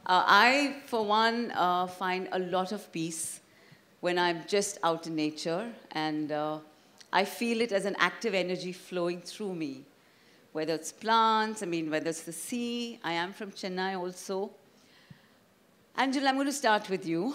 I, for one, find a lot of peace when I'm just out in nature, and I feel it as an active energy flowing through me. Whether it's plants, whether it's the sea. I am from Chennai also. Angela, I'm going to start with you.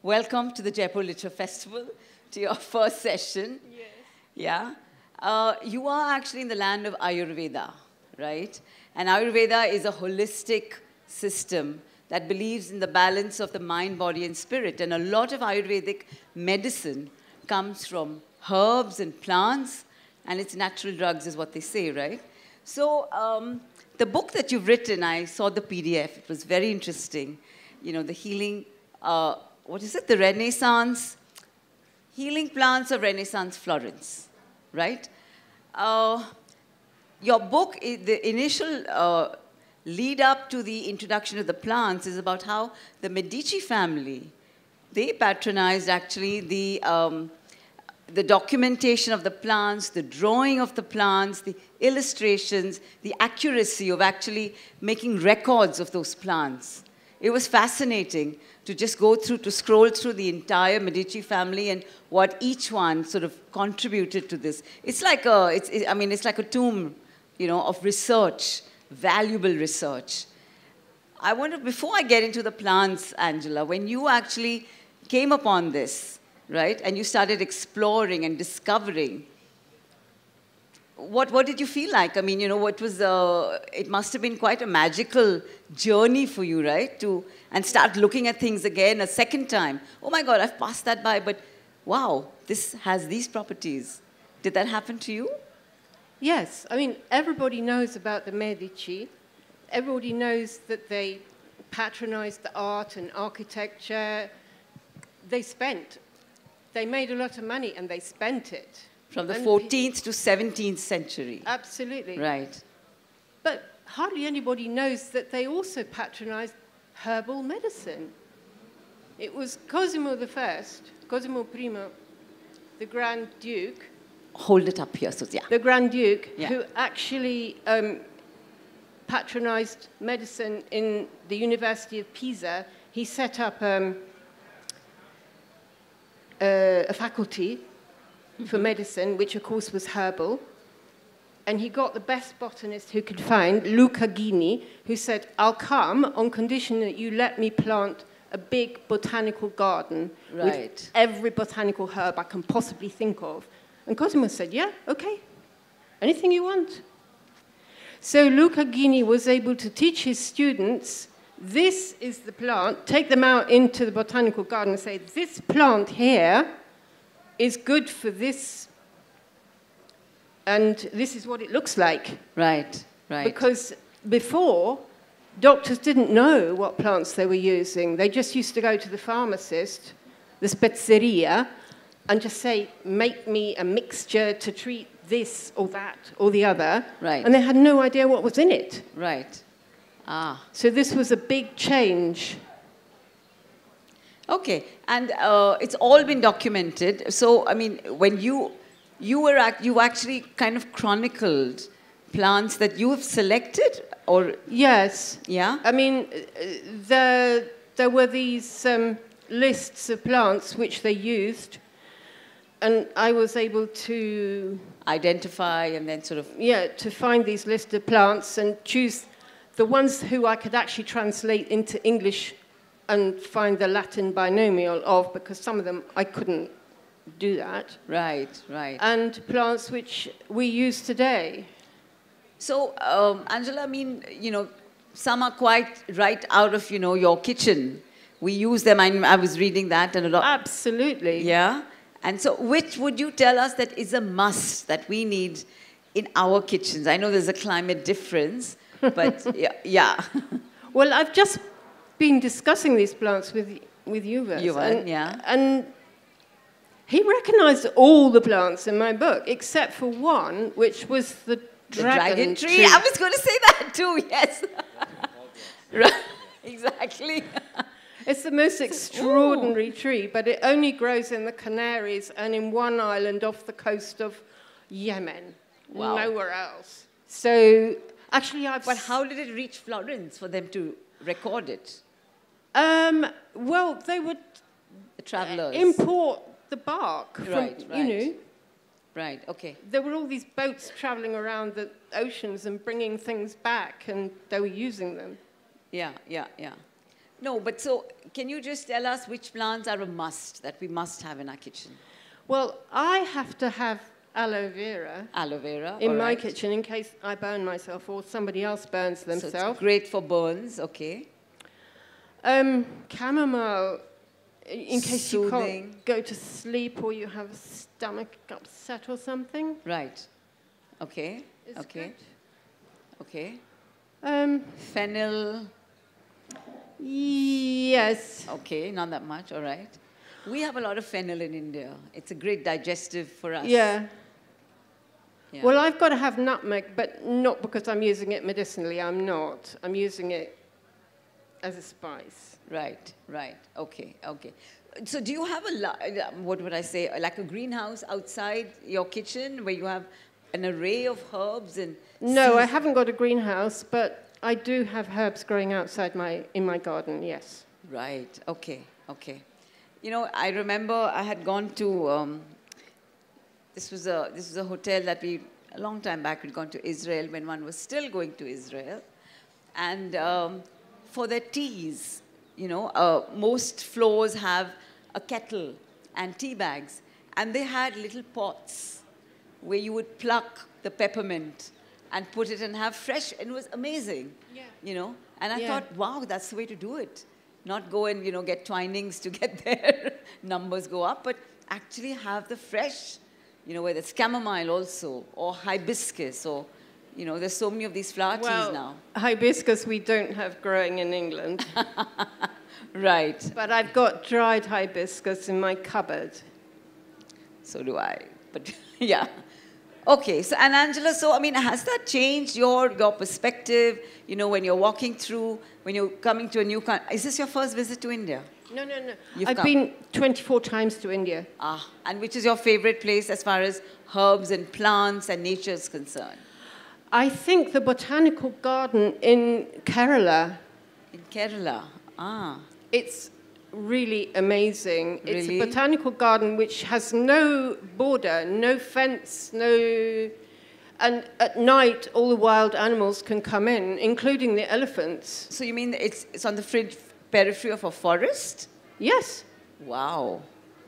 Welcome to the Jaipur Literature Festival, to your first session. Yes. Yeah. You are actually in the land of Ayurveda, right? And Ayurveda is a holistic system that believes in the balance of the mind, body, and spirit. And a lot of Ayurvedic medicine comes from herbs and plants, and it's natural drugs is what they say, right? So the book that you've written, I saw the PDF. It was very interesting. You know, the healing, what is it? The Renaissance, healing plants of Renaissance Florence, right? Your book, the initial lead up to the introduction of the plants is about how the Medici family, they patronized actually the documentation of the plants, the drawing of the plants, the illustrations, the accuracy of actually making records of those plants. It was fascinating to just go through, to scroll through the entire Medici family and what each one sort of contributed to this. It's like it's like a tomb, you know, of research, valuable research. I wonder, before I get into the plants, Angela, when you actually came upon this, right, and you started exploring and discovering, what did you feel like? I mean, you know, what was it must have been quite a magical journey for you, right? And start looking at things again a second time. Oh my God, I've passed that by, but wow, this has these properties. Did that happen to you? Yes, I mean, everybody knows about the Medici. Everybody knows that they patronized the art and architecture. They made a lot of money and they spent it. From the 14th to 17th century. Absolutely. Right. But hardly anybody knows that they also patronized herbal medicine. It was Cosimo I, the Grand Duke. Hold it up here, so yeah. The Grand Duke, yeah, who actually patronized medicine in the University of Pisa. He set up a faculty for medicine, which of course was herbal. And he got the best botanist who could find, Luca Ghini, who said, I'll come on condition that you let me plant a big botanical garden with every botanical herb I can possibly think of. And Cosimo said, yeah, okay, anything you want. So Luca Ghini was able to teach his students, this is the plant, take them out into the botanical garden and say, this plant here is good for this, and this is what it looks like. Right, right. Because before, doctors didn't know what plants they were using. They just used to go to the pharmacist, the spezzeria, and just say, make me a mixture to treat this or that or the other. Right. And they had no idea what was in it. Right. Ah. So this was a big change. Okay, and it's all been documented. So, I mean, when you actually kind of chronicled plants that you have selected, or? Yes. Yeah? I mean, there were these lists of plants which they used, and I was able to identify and then sort of... Yeah, to find these lists of plants and choose the ones who I could actually translate into English and find the Latin binomial of, because some of them I couldn't do that. Right, right. And plants which we use today. So, Angela, I mean, you know, some are quite right out of, you know, your kitchen. We use them, I was reading that and a lot. Absolutely. Yeah? And so which would you tell us that is a must that we need in our kitchens? I know there's a climate difference, but yeah. Well, I've just been discussing these plants with Yuvan. Yuvan, yeah. And he recognized all the plants in my book, except for one, which was the dragon tree. I was going to say that too, yes. Right, exactly. It's the most extraordinary tree, but it only grows in the Canaries and in one island off the coast of Yemen. Wow. Nowhere else. So, actually, But how did it reach Florence for them to record it? Well, they would The travelers. import the bark from, Right, you right. know. Right, okay. There were all these boats traveling around the oceans and bringing things back, and they were using them. Yeah, yeah, yeah. No, but so can you just tell us which plants are a must, that we must have in our kitchen? Well, I have to have aloe vera Aloe vera. in all my right. kitchen in case I burn myself or somebody else burns So themselves. it's great for burns, okay. Chamomile, in case Soothing. you can't go to sleep or you have a stomach upset or something. Right. Okay. It's Okay. good. Okay. Um, Fennel. yes. Okay, not that much, all right. We have a lot of fennel in India. It's a great digestive for us. Yeah. Yeah. Well, I've got to have nutmeg, but not because I'm using it medicinally. I'm not. I'm using it as a spice. Right, right. Okay, okay. So do you have what would I say, like a greenhouse outside your kitchen where you have an array of herbs and No, I haven't got a greenhouse, but I do have herbs growing outside in my garden, yes. Right, okay, okay. You know, I remember I had gone to, this was a hotel that a long time back, we'd gone to Israel when one was still going to Israel. And for their teas, you know, most floors have a kettle and tea bags. And they had little pots where you would pluck the peppermint and put it and have fresh, and it was amazing, you know. And I thought, wow, that's the way to do it. Not go and, you know, get Twinings to get their numbers go up, but actually have the fresh, you know, whether it's chamomile also, or hibiscus, or, you know, there's so many of these flower teas now. Hibiscus we don't have growing in England. Right. But I've got dried hibiscus in my cupboard. So do I, but yeah. Okay, so, and Angela, so, I mean, has that changed your perspective, you know, when you're walking through, when you're coming to a new country? Is this your first visit to India? No, no, no. You've I've come. been 24 times to India. Ah, and which is your favorite place as far as herbs and plants and nature is concerned? I think the botanical garden in Kerala. In Kerala, It's really amazing. Really? It's a botanical garden which has no border, no fence, and at night all the wild animals can come in, including the elephants. So you mean it's on the periphery of a forest? Yes. Wow.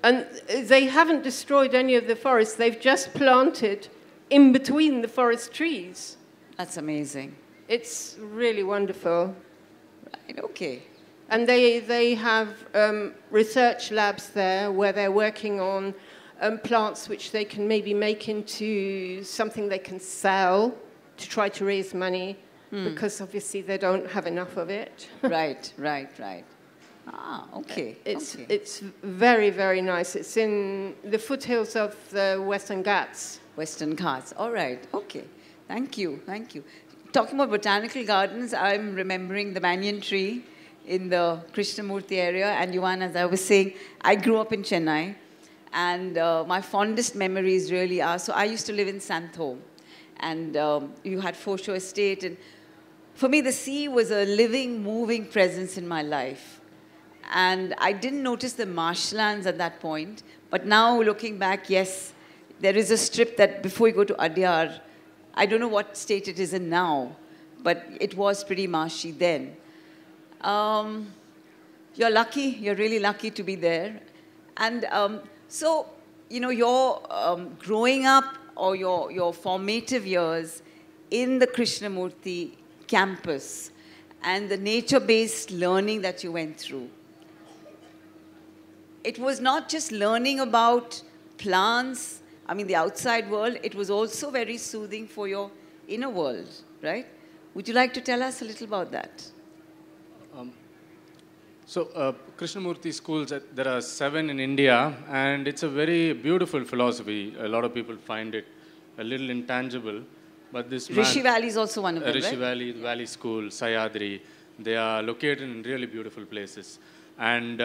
And they haven't destroyed any of the forest. They've just planted in between the forest trees. That's amazing. It's really wonderful. Right, okay. And they have research labs there where they're working on plants which they can maybe make into something they can sell to try to raise money, because obviously they don't have enough of it. Right, right, right. Ah, okay. It's very, very nice. It's in the foothills of the Western Ghats. Western Ghats. All right. Okay. Thank you. Thank you. Talking about botanical gardens, I'm remembering the banyan tree in the Krishnamurti area. And Yuvan, as I was saying, I grew up in Chennai. And my fondest memories really are, so I used to live in Santho. And you had Foreshore Estate. And for me, the sea was a living, moving presence in my life. And I didn't notice the marshlands at that point. But now, looking back, yes, there is a strip that before you go to Adyar, I don't know what state it is in now, but it was pretty marshy then. You're lucky, you're really lucky to be there. And so, you know, your growing up or your formative years in the Krishnamurti campus and the nature-based learning that you went through, it was not just learning about plants, I mean, the outside world, it was also very soothing for your inner world, right? Would you like to tell us a little about that? Krishnamurti schools, there are 7 in India, and it's a very beautiful philosophy. A lot of people find it a little intangible, but this Rishi Valley is also one of them, Rishi right? Valley, Valley School, Sayadri, they are located in really beautiful places. And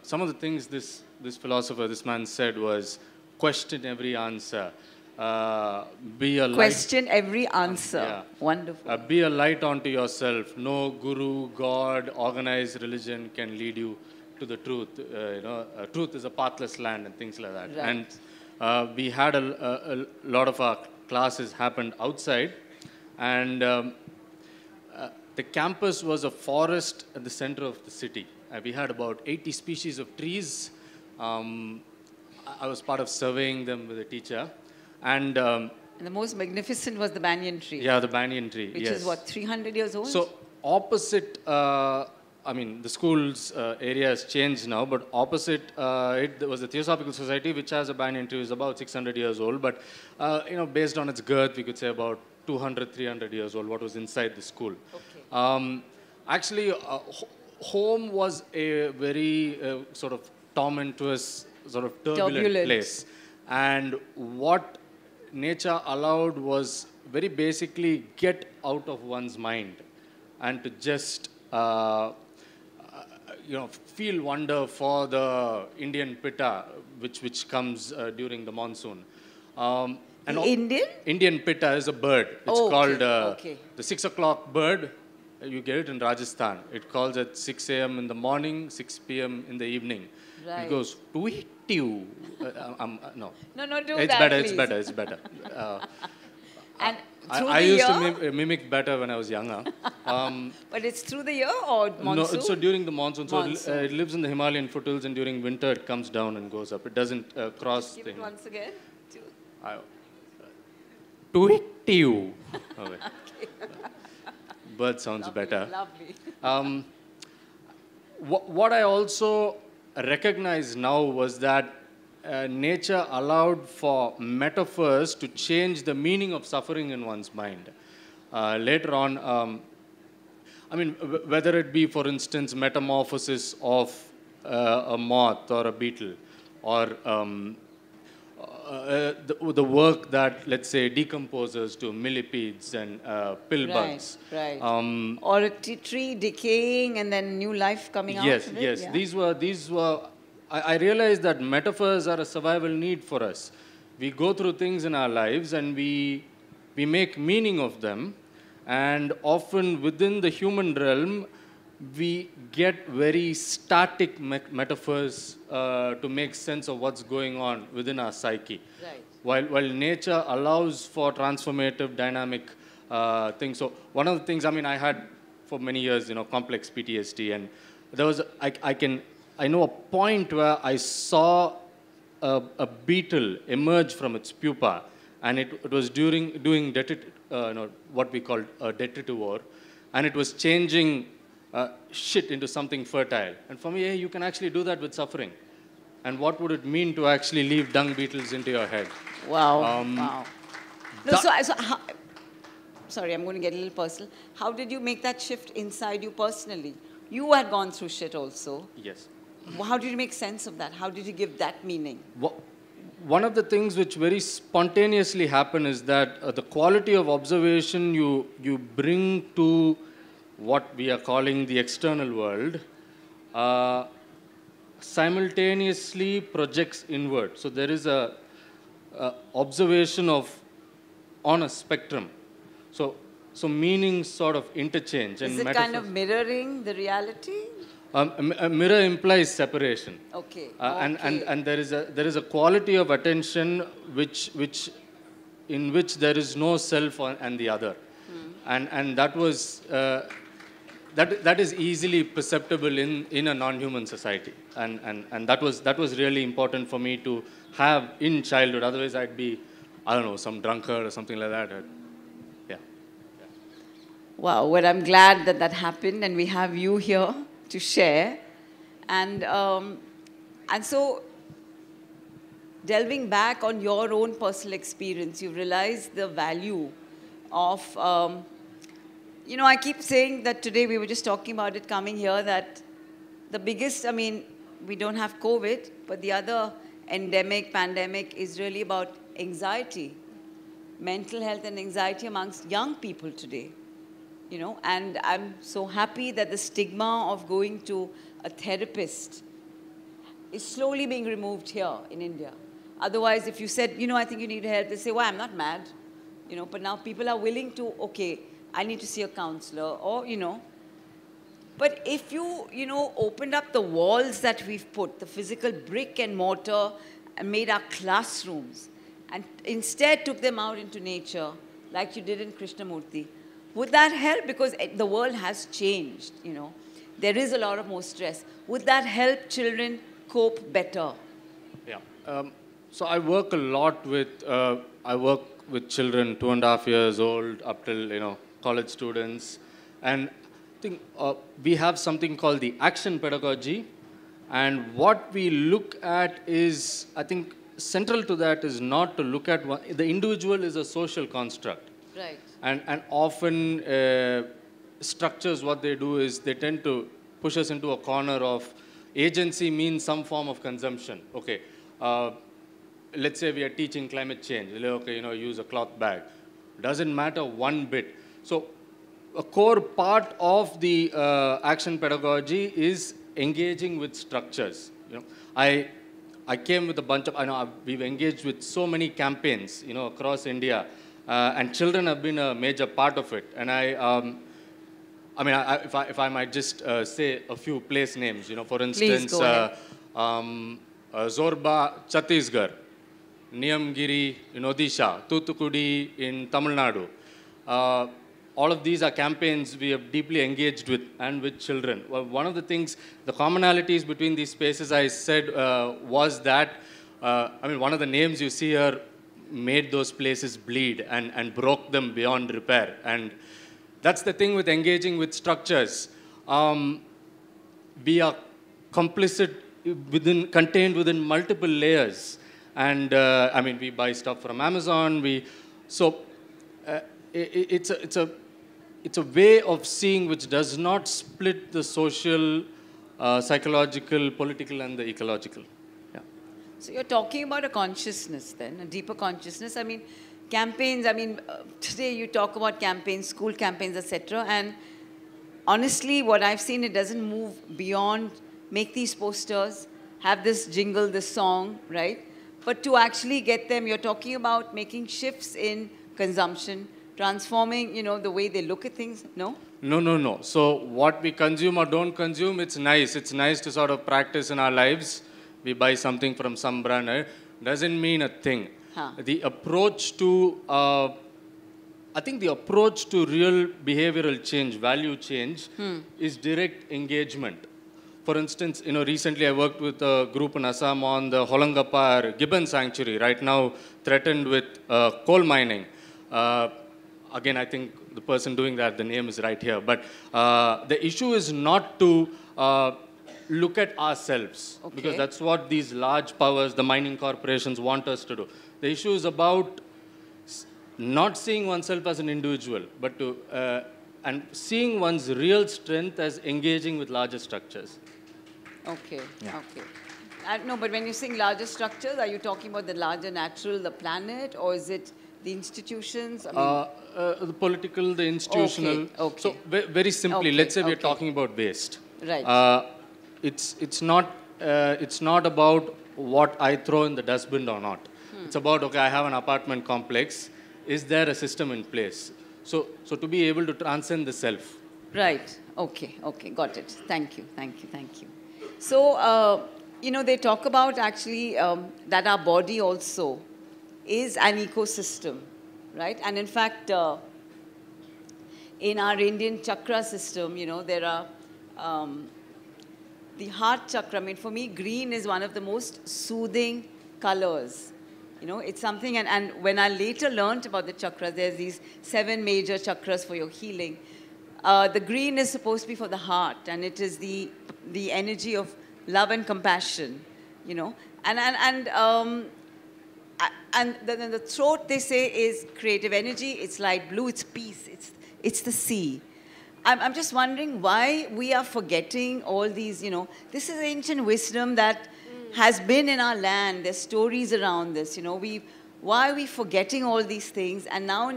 some of the things this philosopher, this man said was, question every answer. be a light. Question every answer. Yeah. Wonderful. Be a light unto yourself. No guru, God, organized religion can lead you to the truth. Truth is a pathless land and things like that. Right. And we had a lot of our classes happened outside, and the campus was a forest at the center of the city. We had about 80 species of trees. I was part of surveying them with a teacher. And the most magnificent was the banyan tree. Yeah, the banyan tree, which yes. is what, 300 years old? So opposite, I mean, the school's area has changed now, but opposite it there was the Theosophical Society, which has a banyan tree, is about 600 years old. But, based on its girth, we could say about 200, 300 years old, what was inside the school. Okay. Actually, home was a very sort of tormentuous, sort of turbulent place. And what nature allowed was very basically get out of one's mind and to just feel wonder for the Indian pitta, which comes during the monsoon. And Indian pitta is a bird. It's called the 6 o'clock bird. You get it in Rajasthan. It calls at 6 a.m. in the morning, 6 p.m. in the evening. Right. It goes tweet you. No. No, do it's that, better. please. It's better. It's better. And I used to mimic better when I was younger. But it's through the year or monsoon? No, so during the monsoon. So it lives in the Himalayan foothills, and during winter it comes down and goes up. It doesn't cross. Give it once again. Tweet you. Okay. Bird sounds better. Lovely. What I also recognized now was that nature allowed for metaphors to change the meaning of suffering in one's mind. Later on, whether it be, for instance, metamorphosis of a moth or a beetle, or the work that, let's say, decomposes to millipedes and pill bugs. Right. Or a tree decaying and then new life coming out of it. Yes. Yeah. These were. I realized that metaphors are a survival need for us. We go through things in our lives and we make meaning of them, and often within the human realm, we get very static metaphors to make sense of what's going on within our psyche. Right. While nature allows for transformative, dynamic things. So one of the things, I had for many years, complex PTSD, and there was, I know a point where I saw a beetle emerge from its pupa, and it was doing what we call a detritivore, and it was changing shit into something fertile. And for me, hey, you can actually do that with suffering. And what would it mean to actually leave dung beetles into your head? Wow. Wow. No, sorry, I'm going to get a little personal. How did you make that shift inside you personally? You had gone through shit also. Yes. How did you make sense of that? How did you give that meaning? One of the things which very spontaneously happen is that the quality of observation you bring to what we are calling the external world simultaneously projects inward. So there is a observation on a spectrum. So meanings sort of interchange. Is it kind of mirroring the reality? A mirror implies separation. Okay. And there is a quality of attention in which there is no self and the other, and that was that is easily perceptible in a non-human society, and that was really important for me to have in childhood. Otherwise, I'd be, I don't know, some drunkard or something like that. Yeah. Wow. Well, I'm glad that happened, and we have you here to share, and so delving back on your own personal experience, you realize the value of, I keep saying that today, we were just talking about it coming here, that the biggest, we don't have COVID, but the other pandemic is really about anxiety, mental health and anxiety amongst young people today. And I'm so happy that the stigma of going to a therapist is slowly being removed here in India. Otherwise, if you said, I think you need help, they say, well, I'm not mad. But now people are willing to, okay, I need to see a counselor, or, But if you, opened up the walls that we've put, the physical brick and mortar, and made our classrooms, and instead took them out into nature, like you did in Krishnamurti, would that help? Because the world has changed, There is a lot of more stress. Would that help children cope better? Yeah. So I work a lot with, children 2.5 years old up till, college students. And I think we have something called the action pedagogy. And what we look at is, I think, central to that is not to look at the individual is a social construct. Right. And often structures, what they do is they tend to push us into a corner of agency means some form of consumption. Okay, let's say we are teaching climate change. Okay, use a cloth bag. Doesn't matter one bit. So a core part of the action pedagogy is engaging with structures. I came with a bunch of, we've engaged with so many campaigns, across India, and children have been a major part of it. And if I might just say a few place names, for instance, Zorba, Chhattisgarh, Niyamgiri in Odisha, Thoothukudi in Tamil Nadu. All of these are campaigns we have deeply engaged with and with children. Well, one of the things, the commonalities between these spaces I said was that, one of the names you see here made those places bleed and broke them beyond repair. And that's the thing with engaging with structures. We are complicit contained within multiple layers. And we buy stuff from Amazon. It's a way of seeing which does not split the social, psychological, political, and the ecological. Yeah. So you're talking about a consciousness then, a deeper consciousness. Campaigns, today you talk about campaigns, school campaigns, etc. And honestly, what I've seen, it doesn't move beyond make these posters, have this jingle, this song, right? But to actually get them, you're talking about making shifts in consumption, transforming, the way they look at things, no? No. So what we consume or don't consume, it's nice. It's nice to sort of practice in our lives. We buy something from some brand, doesn't mean a thing. Huh. The approach to, I think the approach to real behavioral change, value change, is direct engagement. For instance, recently I worked with a group in Assam on the Holangappa gibbon sanctuary, right now threatened with coal mining. Again, I think the person doing that, the name is right here. But the issue is not to look at ourselves, okay, because that's what these large powers, the mining corporations, want us to do. The issue is about not seeing oneself as an individual, but to and seeing one's real strength as engaging with larger structures. Okay, yeah. Okay. No, but when you say larger structures, are you talking about the larger natural, the planet, or is it the institutions? The political, the institutional. Okay. So very simply, let's say we're talking about waste. Right. It's not about what I throw in the dustbin or not. It's about, okay, I have an apartment complex. Is there a system in place? So to be able to transcend the self. Right. Okay. Got it. Thank you. So, they talk about actually that our body also is an ecosystem, right? And in fact, in our Indian chakra system, there are the heart chakra. For me, green is one of the most soothing colors. It's something, and when I later learned about the chakras, there's these 7 major chakras for your healing. The green is supposed to be for the heart, and it is the energy of love and compassion, And then the throat, they say, is creative energy. It's light blue. It's peace. It's the sea. I'm just wondering why we are forgetting all these. This is ancient wisdom that has been in our land. There's stories around this. Why are we forgetting all these things? And now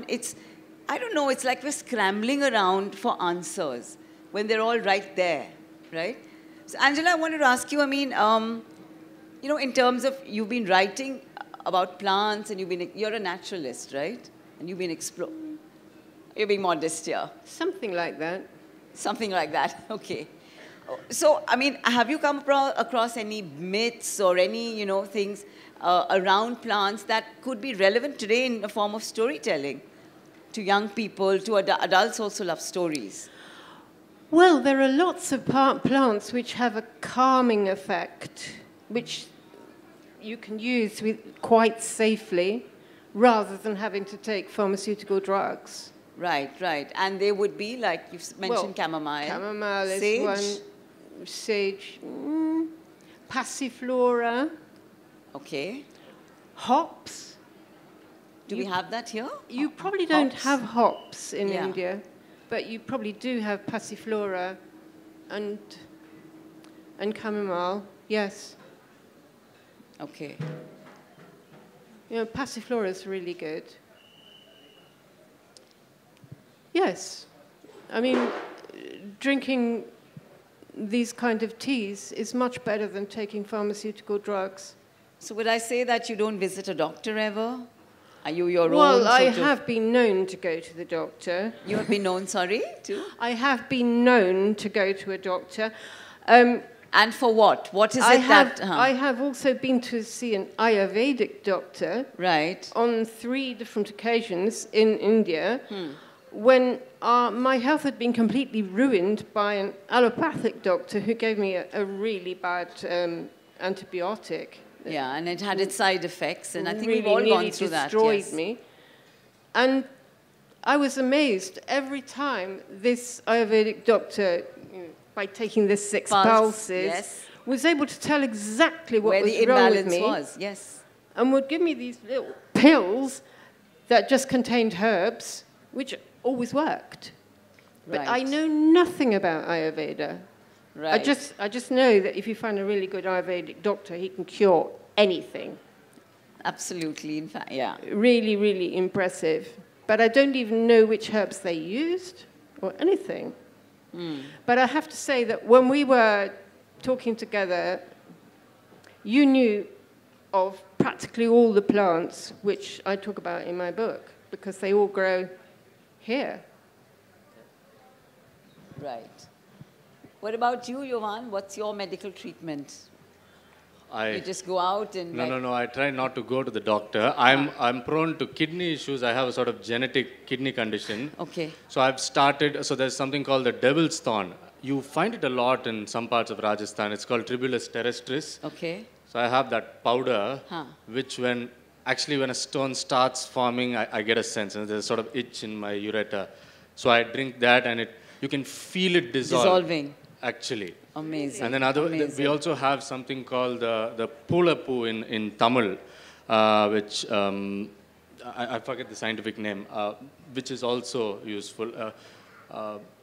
I don't know. It's like we're scrambling around for answers when they're all right there, right? So, Angela, I wanted to ask you. In terms of you've been writing about plants, and you're a naturalist, right? And you've been exploring. You're being modest here. Something like that. Something like that. Okay. So, I mean, have you come across any myths or any, things around plants that could be relevant today in a form of storytelling to young people, to adults also love stories? Well, there are lots of plants which have a calming effect, which you can use quite safely rather than having to take pharmaceutical drugs. Right, right. And they would be, like you've mentioned, chamomile. Chamomile is sage. one. Sage. Passiflora. Okay. Hops. Do we have that here? You probably don't Hops? have hops in India, but you probably do have passiflora and chamomile, yes. Okay. Passiflora is really good. Yes. I mean, drinking these kind of teas is much better than taking pharmaceutical drugs. So would I say that you don't visit a doctor ever? Are you your own? Well, I have been known to go to the doctor. You have been known, sorry, to? I have been known to go to a doctor. And for what? What is it that... I have also been to see an Ayurvedic doctor. Right. On 3 different occasions in India. When my health had been completely ruined by an allopathic doctor who gave me a really bad antibiotic. Yeah, and it had its side effects, and I think really we've all gone through that. Destroyed me. And I was amazed every time this Ayurvedic doctor, by taking the 6 pulses, was able to tell exactly what was wrong with me. Where the imbalance was, yes. And would give me these little pills that just contained herbs, which always worked. But Right. I know nothing about Ayurveda. Right. I just know that if you find a really good Ayurvedic doctor, he can cure anything. Absolutely, in fact, yeah. Really, really impressive. But I don't even know which herbs they used or anything. But I have to say that when we were talking together, you knew of practically all the plants which I talk about in my book, because they all grow here. Right. What about you, Yuvan? What's your medical treatment? You just go out and... No. I try not to go to the doctor. I'm prone to kidney issues. I have a sort of genetic kidney condition. Okay. So I've started... So there's something called the devil's thorn. You find it a lot in some parts of Rajasthan. It's called Tribulus terrestris. Okay. So I have that powder, which when a stone starts forming, I get a sense. And there's a sort of itch in my ureter. So I drink that, and you can feel it Dissolving. Actually. Amazing. And then we also have something called the Pulapu in Tamil, which I forget the scientific name, which is also useful.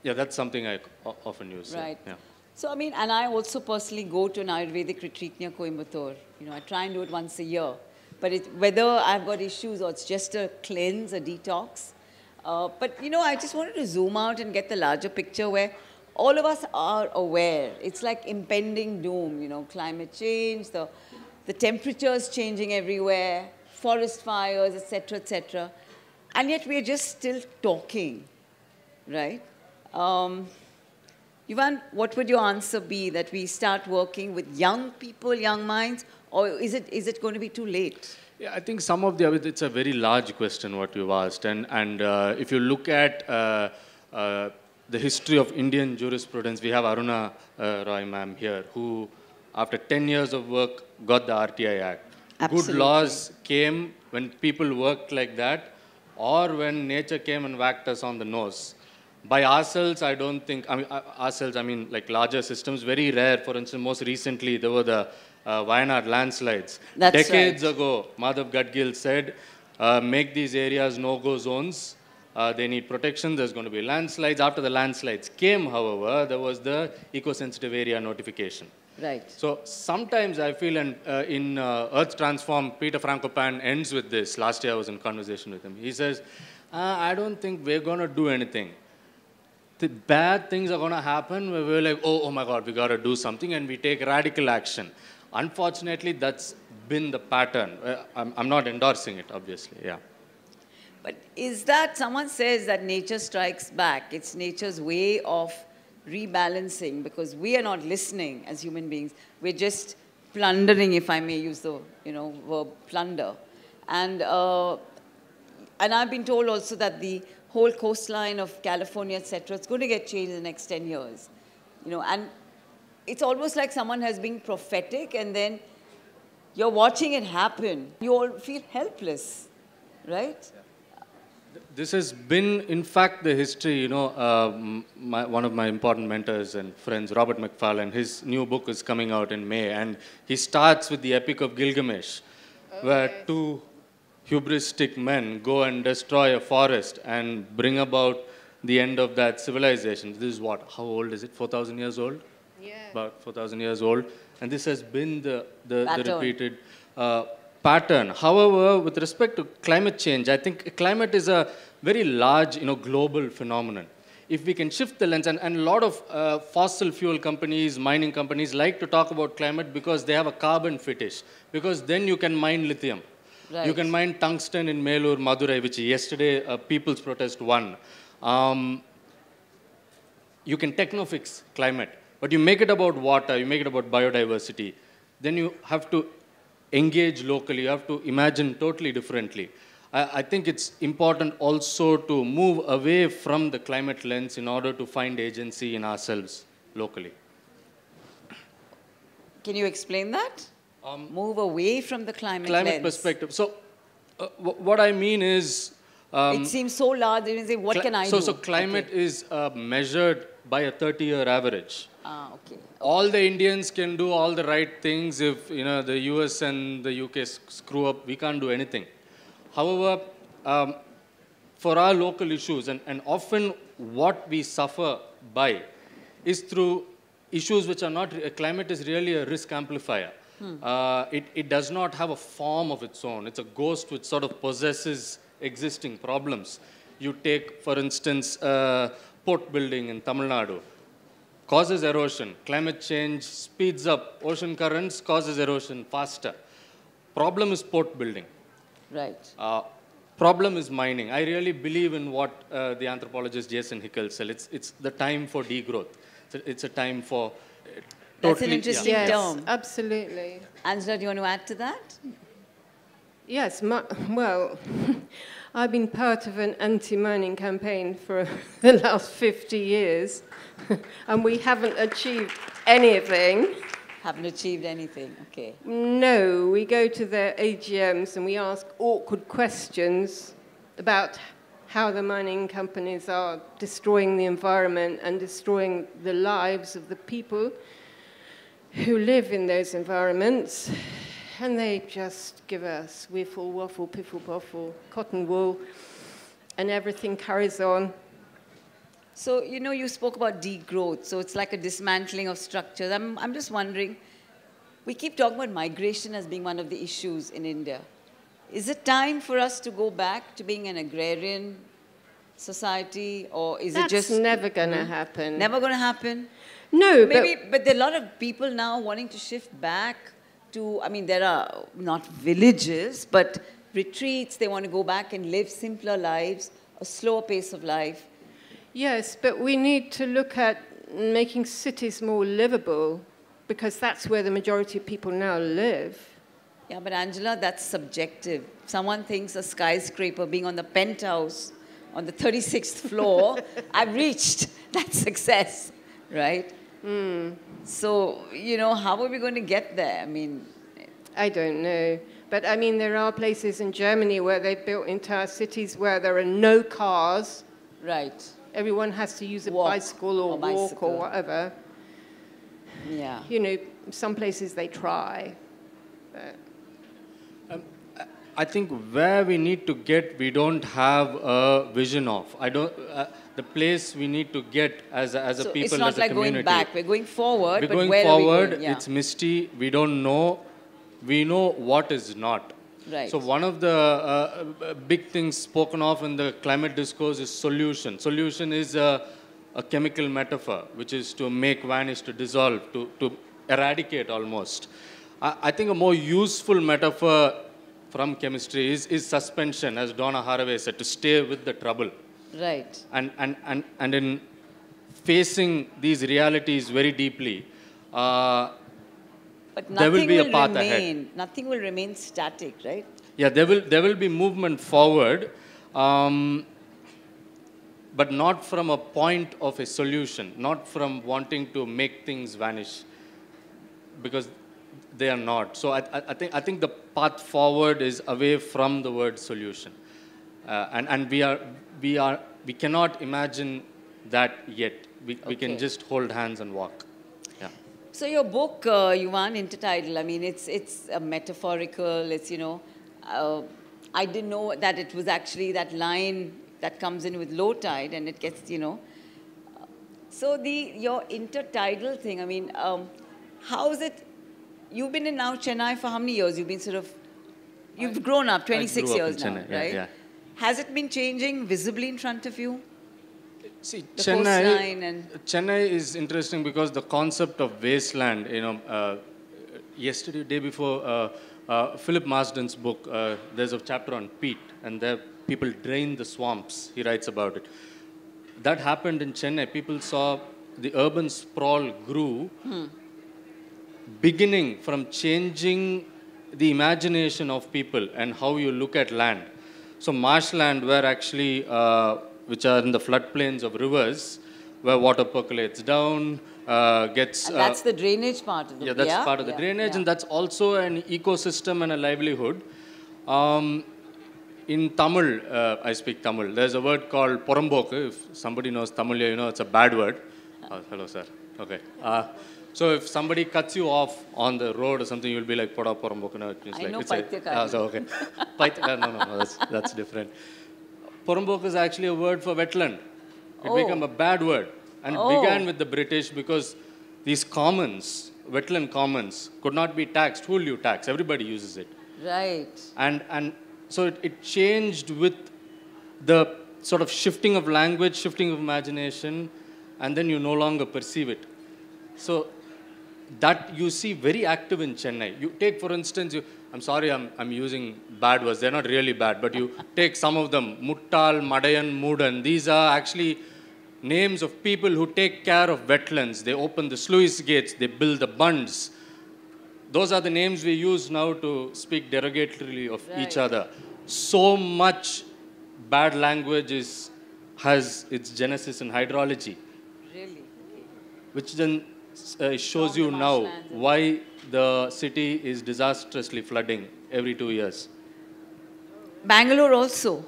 That's something I often use. Right. Yeah. So, I mean, and I also personally go to an Ayurvedic retreat near Coimbatore. I try and do it once a year. But whether I've got issues or it's just a cleanse, a detox. But, I just wanted to zoom out and get the larger picture where all of us are aware. It's like impending doom, climate change, the temperatures changing everywhere, forest fires, etc., etc. And yet we're just still talking, right? Yuvan, what would your answer be, that we start working with young people, young minds, or is it going to be too late? Yeah, I think it's a very large question what you've asked. And if you look at the history of Indian jurisprudence, we have Aruna Roy ma'am here, who after 10 years of work got the RTI Act. Absolutely. Good laws came when people worked like that, or when nature came and whacked us on the nose. By ourselves, I don't think, I mean like larger systems, very rare. For instance, most recently, there were the Wayanad landslides. Decades ago, Madhav Gadgil said, make these areas no-go zones. They need protection. There's going to be landslides. After the landslides came, however, there was the eco-sensitive area notification. Right. So sometimes I feel, and in Earth Transform, Peter Frankopan ends with this. Last year I was in conversation with him. He says, I don't think we're going to do anything. The bad things are going to happen where we're like, oh my God, we got to do something, and we take radical action. Unfortunately, that's been the pattern. I'm not endorsing it, obviously, yeah. But is that, someone says that nature strikes back. It's nature's way of rebalancing, because we are not listening as human beings. We're just plundering, if I may use the verb plunder. And I've been told also that the whole coastline of California, etc., it's going to get changed in the next 10 years. And it's almost like someone has been prophetic, and then you're watching it happen. You all feel helpless, right? This has been, in fact, the history, one of my important mentors and friends, Robert McFarlane, his new book is coming out in May, and he starts with the Epic of Gilgamesh, where two hubristic men go and destroy a forest and bring about the end of that civilization. This is what, how old is it, 4,000 years old? Yeah. About 4,000 years old. And this has been the repeated pattern. However, with respect to climate change, I think climate is a very large, global phenomenon. If we can shift the lens, and a lot of fossil fuel companies, mining companies like to talk about climate because they have a carbon fetish, because then you can mine lithium. Right. You can mine tungsten in Melur, Madurai, which yesterday people's protest won. You can techno-fix climate, but you make it about water, you make it about biodiversity, then you have to engage locally, you have to imagine totally differently. I think it's important also to move away from the climate lens in order to find agency in ourselves locally. Can you explain that? Move away from the climate lens. Perspective. So what I mean is... it seems so large, you say, what can I do? So climate is measured by a 30-year average. Okay. All the Indians can do all the right things. If the US and the UK screw up, we can't do anything. However, for our local issues, and often what we suffer by is through issues which are not, climate is really a risk amplifier. It does not have a form of its own. It's a ghost which sort of possesses existing problems. You take, for instance, port building in Tamil Nadu. Causes erosion. Climate change speeds up. Ocean currents causes erosion faster. Problem is port building. Right. Problem is mining. I really believe in what the anthropologist Jason Hickel said. It's the time for degrowth. It's a time for That's an interesting term. Yes, absolutely. Angela, do you want to add to that? Yes, well, I've been part of an anti-mining campaign for the last 50 years, and we haven't achieved anything. Haven't achieved anything, okay. No, we go to their AGMs and we ask awkward questions about how the mining companies are destroying the environment and destroying the lives of the people who live in those environments. And they just give us whiffle, waffle, piffle, boffle, cotton wool, and everything carries on. So, you spoke about degrowth, so it's like a dismantling of structures. I'm just wondering, we keep talking about migration as being one of the issues in India. Is it time for us to go back to being an agrarian society, or is it just... That's never going to happen. Never going to happen? No, but there are a lot of people now wanting to shift back to, there are not villages, but retreats. They want to go back and live simpler lives, a slower pace of life. Yes, but we need to look at making cities more livable, because that's where the majority of people now live. Yeah, but Angela, that's subjective. Someone thinks a skyscraper being on the penthouse on the 36th floor, I've reached that success, right? So, how are we going to get there? I don't know. But, there are places in Germany where they've built entire cities where there are no cars. Right. Everyone has to use a bicycle or walk or whatever. Yeah. Some places they try. But I think where we need to get, we don't have a vision of. The place we need to get as a people, as a community. It's not like going back. We're going forward. We're going forward. Yeah. It's misty. We don't know. We know what is not. Right. So one of the big things spoken of in the climate discourse is solution. Solution is a chemical metaphor, which is to make, vanish, to dissolve, to eradicate almost. I think a more useful metaphor from chemistry is suspension, as Donna Haraway said, to stay with the trouble. Right. And in facing these realities very deeply, But there will be a path ahead. Nothing will remain static, right? Yeah, there will be movement forward, but not from a point of a solution, not from wanting to make things vanish, because they are not. So I think the path forward is away from the word solution, and we cannot imagine that yet. We can just hold hands and walk. Yeah. So your book, Yuvan, intertitle, I mean, it's a metaphorical, it's, I didn't know that it was actually that line that comes in with low tide and it gets, So your intertidal thing, I mean, how is it, you've been in now Chennai for how many years? You've been you've grown up, 26 years now, Chennai, right? Yeah. Has it been changing visibly in front of you? See, The coastline and... Chennai is interesting because the concept of wasteland, yesterday, day before, Philip Marsden's book, there's a chapter on peat, and there people drain the swamps. He writes about it. That happened in Chennai. People saw the urban sprawl grew, beginning from changing the imagination of people and how you look at land. So marshland were actually, which are in the floodplains of rivers, where water percolates down, gets... And that's the drainage part of it. Yeah, that's part of the drainage, and that's also an ecosystem and a livelihood. In Tamil, I speak Tamil, there's a word called porambokku. If somebody knows Tamil, it's a bad word. Oh, hello, sir. Okay. So if somebody cuts you off on the road or something, you'll be like, poda porambokku. No, it means I like, know it's Paityakari. so, okay. No, that's different. Porambokku is actually a word for wetland. It became a bad word. And it began with the British because these commons, wetland commons, could not be taxed. Who will you tax? Everybody uses it. Right. And so it changed with the sort of shifting of language, shifting of imagination, and then you no longer perceive it. So that you see very active in Chennai. You take, for instance, I'm sorry I'm using bad words. They're not really bad, but you take some of them. Muttal, Madayan, Mudan. These are actually names of people who take care of wetlands. They open the sluice gates. They build the bunds. Those are the names we use now to speak derogatorily of each other. So much bad language has its genesis in hydrology. Really? Which then shows you now why the city is disastrously flooding every 2 years. Bangalore also,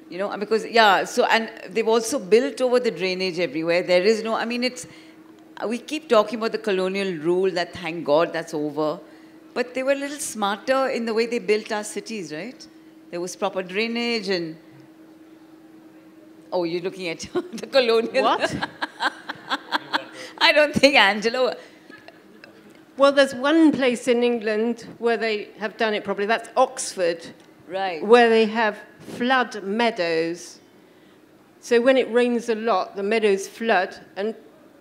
because, and they've also built over the drainage everywhere. There is no, we keep talking about the colonial rule that, thank God, that's over. But they were a little smarter in the way they built our cities, right? There was proper drainage and... Oh, you're looking at the colonial... What? I don't think Angelo... Well, there's one place in England where they have done it properly. That's Oxford. Right. Where they have flood meadows. So when it rains a lot, the meadows flood, and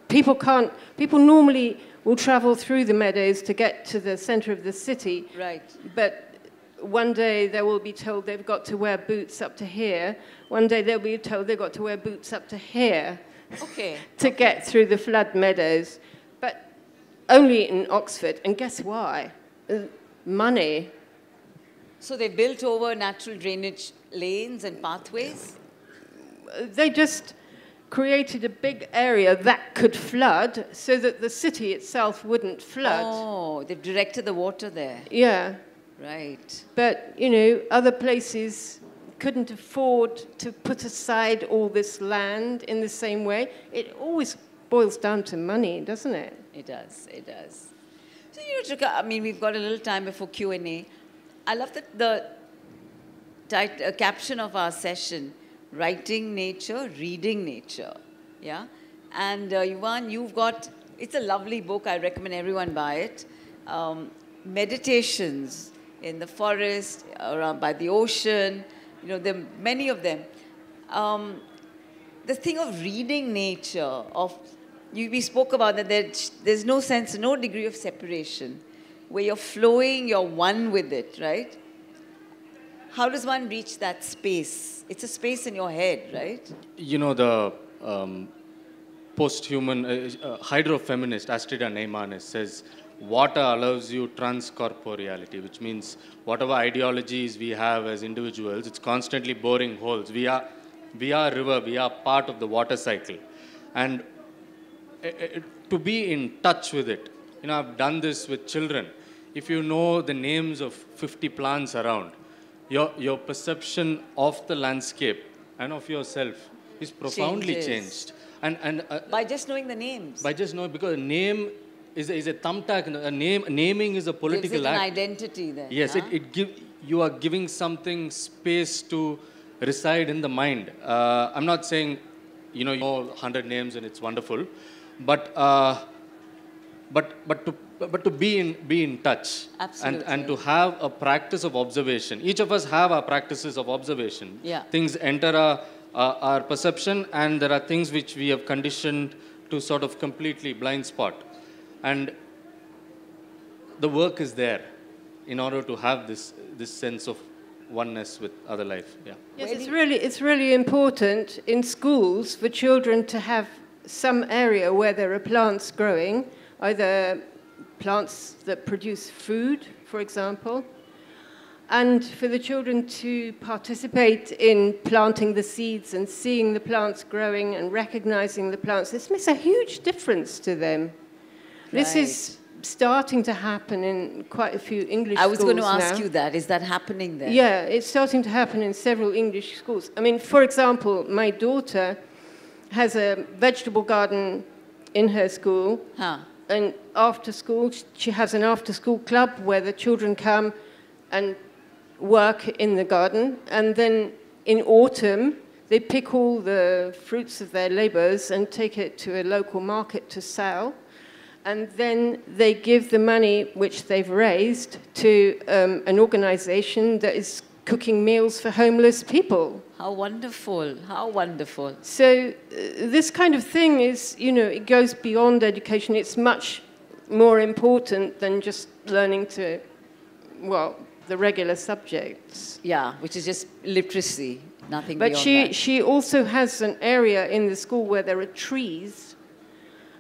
people normally will travel through the meadows to get to the center of the city. Right. But one day they will be told they've got to wear boots up to here. One day they'll be told they've got to wear boots up to here. Okay. to get through the flood meadows. But only in Oxford. And guess why? Money. So they built over natural drainage lanes and pathways? They just created a big area that could flood so that the city itself wouldn't flood. Oh, they've directed the water there. Yeah. Right. But, other places couldn't afford to put aside all this land in the same way. It always boils down to money, doesn't it? It does, it does. So, Trika, we've got a little time before Q&A. I love the caption of our session, writing nature, reading nature. Yeah? And Yuvan, you've got, it's a lovely book. I recommend everyone buy it. Meditations in the forest, around by the ocean, there are many of them. The thing of reading nature, we spoke about that there's no sense, no degree of separation. where you're flowing, you're one with it, right? How does one reach that space? It's a space in your head, right? You know, the post-human hydrofeminist Astrida Neymanis says, water allows you transcorporeality, which means whatever ideologies we have as individuals, it's constantly boring holes. We are river, we are part of the water cycle. And to be in touch with it, you know, I've done this with children. If you know the names of 50 plants around, your perception of the landscape and of yourself is profoundly changed. And by just knowing the names. By just knowing, because a name is a thumbtack. Naming is a political gives it act. An identity then. Yes, huh? You are giving something space to reside in the mind. I'm not saying, you know 100 names and it's wonderful, but to be in touch. Absolutely. and to have a practice of observation. Each of us have our practices of observation. Yeah. Things enter our perception, and there are things which we have conditioned to sort of completely blind spot. And the work is there in order to have this sense of oneness with other life. Yeah. Yes, it's really important in schools for children to have some area where there are plants growing, either plants that produce food, for example, and for the children to participate in planting the seeds and seeing the plants growing and recognizing the plants. This makes a huge difference to them. This is starting to happen in quite a few English schools now. I was going to ask you that. Is that happening there? Yeah, it's starting to happen in several English schools. I mean, for example, my daughter has a vegetable garden in her school. Huh. And after school, she has an after-school club where the children come and work in the garden. And then in autumn, they pick all the fruits of their labors and take it to a local market to sell. And then they give the money which they've raised to an organization that is cooking meals for homeless people. How wonderful, how wonderful. So this kind of thing is, it goes beyond education. It's much more important than just learning the regular subjects. Yeah, which is just literacy, nothing beyond that. But she also has an area in the school where there are trees.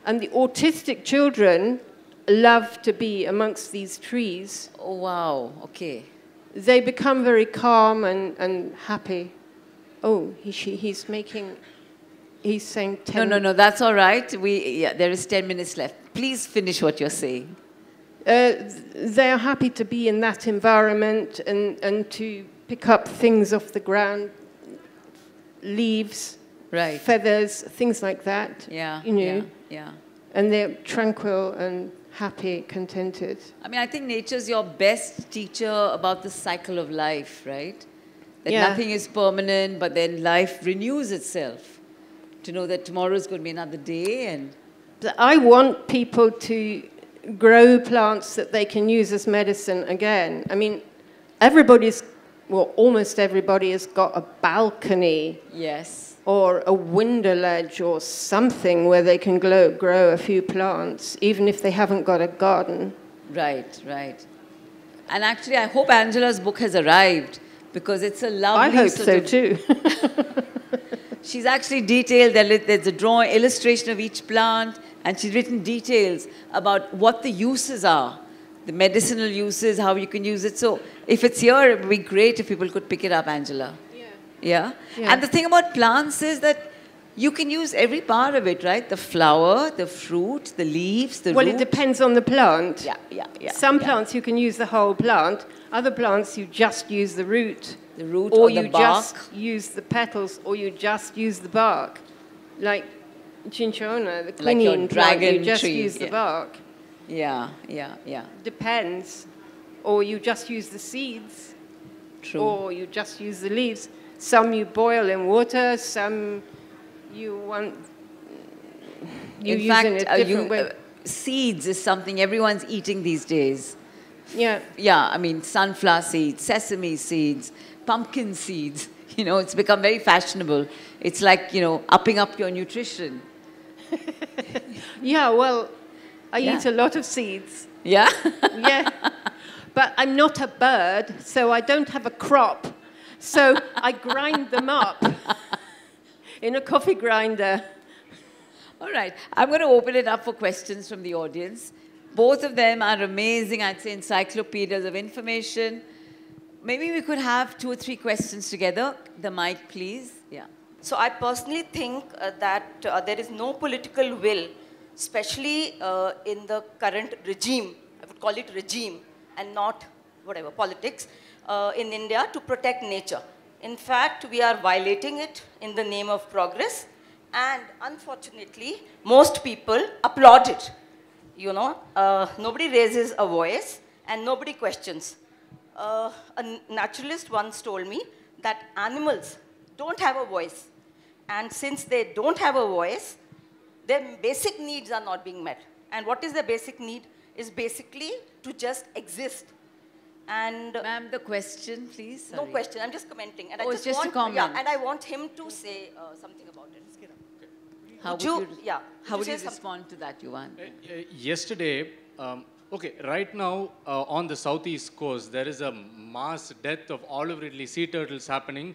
And the autistic children love to be amongst these trees. Oh, wow, okay. They become very calm and happy. Oh, he's saying 10. No, that's all right. There is 10 minutes left. Please finish what you're saying. They are happy to be in that environment and to pick up things off the ground, leaves, right, feathers, things like that. Yeah, yeah. And they're tranquil and happy, contented. I mean, I think nature's your best teacher about the cycle of life, right? That nothing is permanent, but then life renews itself. To know that tomorrow is going to be another day. And I want people to grow plants that they can use as medicine again. I mean, almost everybody has got a balcony. Yes. Or a window ledge or something where they can grow a few plants, even if they haven't got a garden. Right, right. And actually, I hope Angela's book has arrived, because it's a lovely... I hope so too. She's actually detailed, there's a drawing, illustration of each plant, and she's written details about what the uses are, the medicinal uses, how you can use it. So if it's here, it would be great if people could pick it up, Angela. Yeah? And the thing about plants is that you can use every part of it, right? The flower, the fruit, the leaves, the root. Well, it depends on the plant. Yeah. Some plants you can use the whole plant. Other plants you just use the root. The root or the bark. Or you just use the petals, or you just use the bark. Like cinchona, the quinine plant, you just use the bark. Yeah. Depends. Or you just use the seeds. True. Or you just use the leaves. Some you boil in water, some you use in a different way. Seeds is something everyone's eating these days. Yeah. Yeah, I mean, sunflower seeds, sesame seeds, pumpkin seeds. It's become very fashionable. It's like, upping up your nutrition. Yeah, well, I eat a lot of seeds. Yeah? Yeah. But I'm not a bird, so I don't have a crop. So I grind them up in a coffee grinder. All right. I'm going to open it up for questions from the audience. Both of them are amazing, I'd say, encyclopedias of information. Maybe we could have 2 or 3 questions together. The mic, please. Yeah. So I personally think that there is no political will, especially in the current regime, I would call it regime, and not whatever, politics, in India to protect nature. In fact, we are violating it in the name of progress, and unfortunately, most people applaud it. You know, nobody raises a voice, and nobody questions. A naturalist once told me that animals don't have a voice. And since they don't have a voice, their basic needs are not being met. And what is their basic need? Is basically to just exist. And Ma'am, the question, please. no question, I'm just commenting. And Oh, I it's just just a want, comment. Yeah, and I want him to say something about it. How would you respond to that, Yuvan? Yesterday, okay, right now on the southeast coast, there is a mass death of olive ridley sea turtles happening.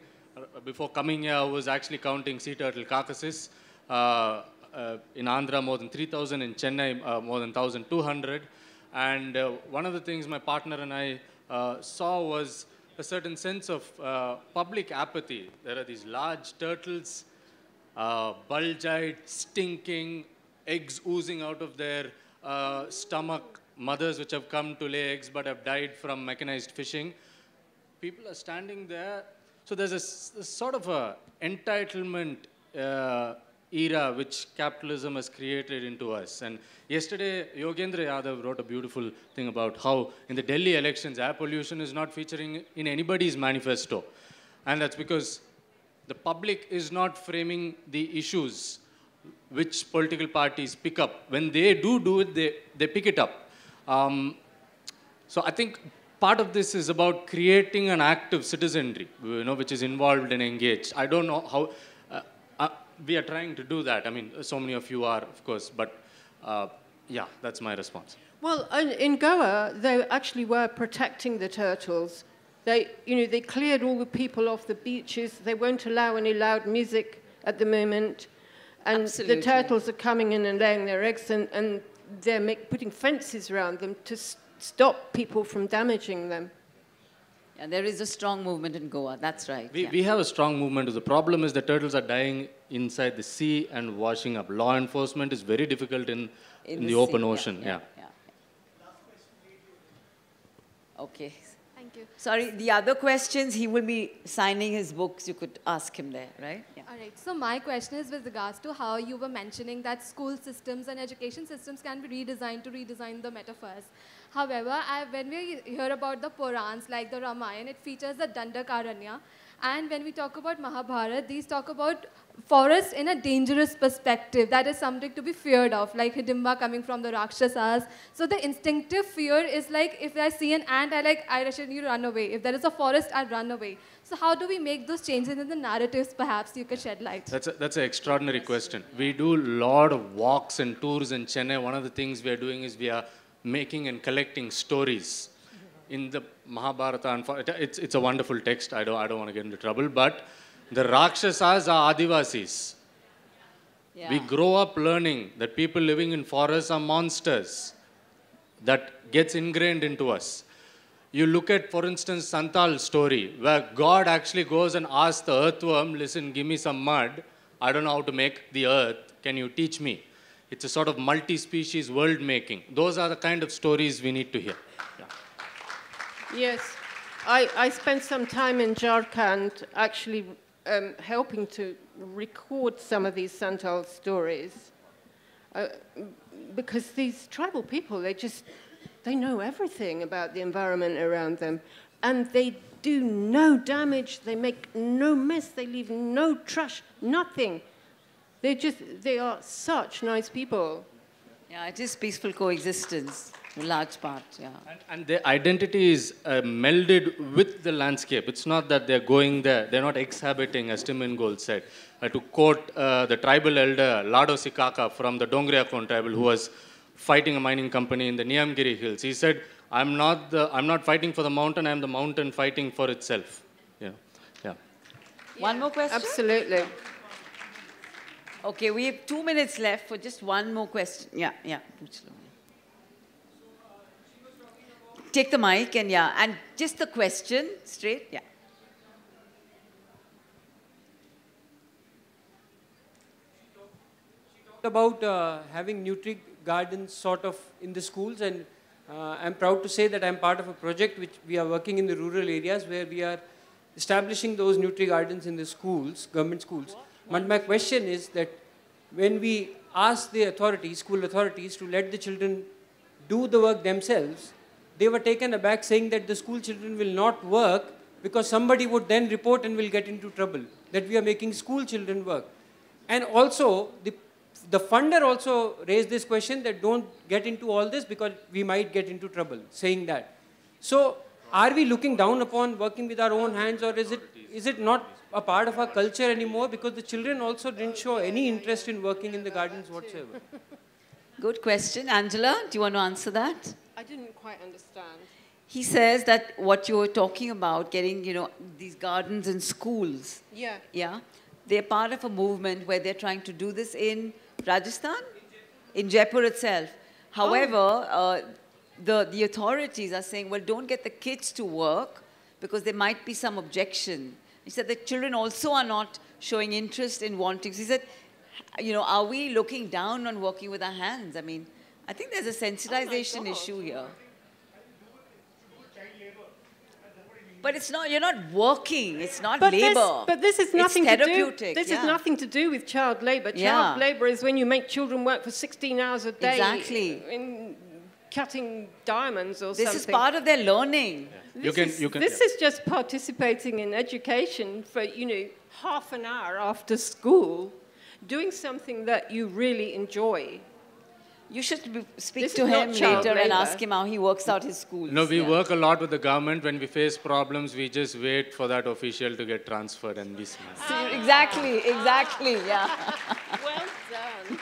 Before coming here, I was actually counting sea turtle carcasses. In Andhra, more than 3,000. In Chennai, more than 1,200. And one of the things my partner and I saw was a certain sense of public apathy. There are these large turtles, bulge-eyed, stinking, eggs oozing out of their stomach, mothers which have come to lay eggs but have died from mechanized fishing. People are standing there. So there's a sort of a entitlement era which capitalism has created into us. And yesterday, Yogendra Yadav wrote a beautiful thing about how in the Delhi elections, air pollution is not featuring in anybody's manifesto. And that's because the public is not framing the issues which political parties pick up. When they do it, they pick it up. So I think part of this is about creating an active citizenry, you know, which is involved and engaged. I don't know how we are trying to do that. I mean, so many of you are, of course, but yeah, that's my response. Well, in Goa, they actually were protecting the turtles. They cleared all the people off the beaches. They won't allow any loud music at the moment. And Absolutely. The turtles are coming in and laying their eggs, and they're putting fences around them to stop people from damaging them. Yeah, there is a strong movement in Goa. That's right. We have a strong movement. The problem is the turtles are dying inside the sea and washing up. Law enforcement is very difficult in the open ocean. Yeah. Okay. Thank you. Sorry, the other questions, he will be signing his books. You could ask him there, right? Yeah. All right. So my question is with regards to how you were mentioning that school systems and education systems can be redesigned to redesign the metaphors. However, when we hear about the Purans, like the Ramayana, it features the Dandakaranya. And when we talk about Mahabharata, these talk about forest in a dangerous perspective. That is something to be feared of, like Hidimba coming from the Rakshasas. So the instinctive fear is like, if I see an ant, I should run away. If there is a forest, I run away. So how do we make those changes in the narratives, perhaps you could shed light? That's an extraordinary question. We do a lot of walks and tours in Chennai. One of the things we are doing is we are making and collecting stories. In the Mahabharata, it's a wonderful text. I don't want to get into trouble, but the Rakshasas are Adivasis. Yeah. We grow up learning that people living in forests are monsters. That gets ingrained into us. You look at, for instance, Santal's story, where God actually goes and asks the earthworm, listen, give me some mud. I don't know how to make the earth. Can you teach me? It's a sort of multi-species world making. Those are the kind of stories we need to hear. Yeah. Yes, I spent some time in Jharkhand actually helping to record some of these Santal stories because these tribal people, they know everything about the environment around them, and they do no damage, they make no mess, they leave no trash, nothing. They are such nice people. Yeah, it is peaceful coexistence. In large part, yeah. And their identity is melded with the landscape. It's not that they're going there. They're not exhabiting, as Tim Ingold said. To quote the tribal elder, Lado Sikaka from the Dongriakon tribal, who was fighting a mining company in the Niyamgiri Hills. He said, I'm not fighting for the mountain, I'm the mountain fighting for itself. Yeah. Yeah. One more question? Absolutely. Okay, we have 2 minutes left for just one more question. Yeah, yeah. Take the mic and yeah, and just the question straight, yeah. About having nutri gardens sort of in the schools, and I'm proud to say that I'm part of a project which we are working in the rural areas where we are establishing those nutri gardens in the schools, government schools. But my question is that when we ask the authorities, school authorities, to let the children do the work themselves, they were taken aback saying that the school children will not work because somebody would then report and will get into trouble, that we are making school children work. And also, the funder also raised this question that don't get into all this because we might get into trouble, saying that. So, are we looking down upon working with our own hands, or is it not a part of our culture anymore, because the children also didn't show any interest in working in the gardens whatsoever? Good question. Angela, do you want to answer that? I didn't quite understand. He says that what you were talking about, getting, these gardens in schools. Yeah. Yeah. They're part of a movement where they're trying to do this in Rajasthan, in Jaipur itself. However, the authorities are saying, well, don't get the kids to work because there might be some objection. He said the children also are not showing interest in wanting. He said, are we looking down on working with our hands? I mean, I think there's a sensitization issue here. But it's not, you're not working, it's not labor. But this is nothing it's to therapeutic. This is nothing to do with child labor. Yeah. Child labor is when you make children work for 16 hours a day. Exactly. In cutting diamonds or This something. is part of their learning. Yeah. This is just participating in education for, half an hour after school, doing something that you really enjoy. You should speak This to is him not child later and labor. ask him how he works out his schools. No, we work a lot with the government. When we face problems, we just wait for that official to get transferred and we smile. Exactly, yeah. Well done.